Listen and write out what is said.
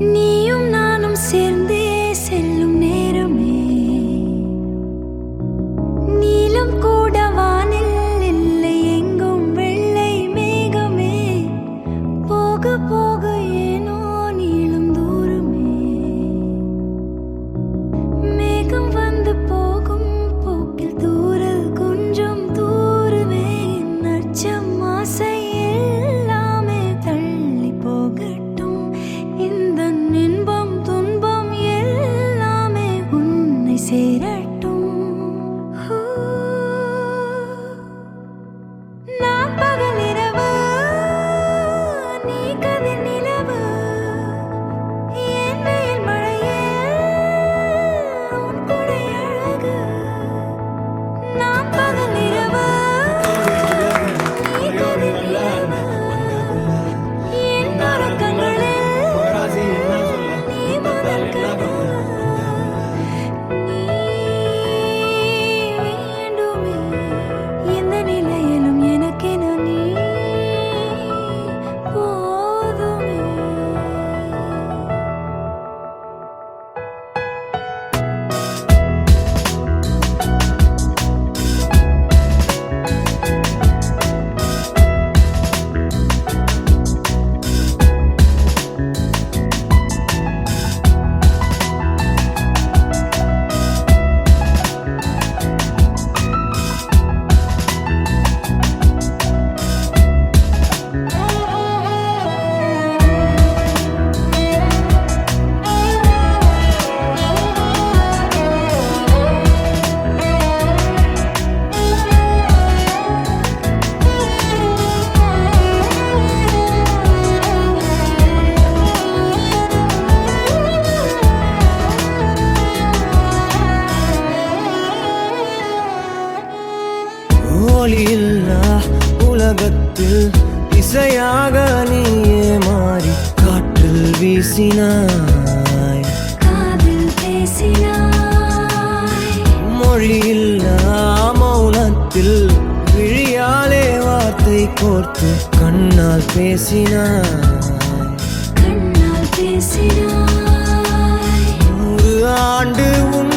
நீயும் நானும் சேர்ந்தே செல்லும் நேரமே நீலம் கூட வானில் இல்லை எங்கும் வெள்ளை மேகமே போக போக ஏனோ நீளம் தூரமே மேகம் வந்து போகும் போக்கில் தூரல் கொஞ்சம் தூரமே நச்சம் ஆசை எல்லாமே தள்ளி போகட்டும் இந்த இன்பம் துன்பம் எல்லாமே உன்னை சேரட்டும் நான் பகல் இரவு நீ கதிர் நிலவு என் வெயில் மழையே உன் கொடை அழகு நான் பகல் இரவு நீ கதிர் நிலவு என் உறக்கங்களில் நீ முதல் கனவு நீ வேண்டுமே எந்த நிலையிலும் எனக்கென நீ போதுமே ஒளியில்லா உலகத்தில் இசையாக நீயே மாறி காற்றில் வீசினாய் காதில் பேசினாய் மொழியில்லா மௌனத்தில் விழியாலே வார்த்தை கோர்த்து கண்ணால் பேசினாய் கண்ணால் பேசினாய் 100 ஆண்டு உன்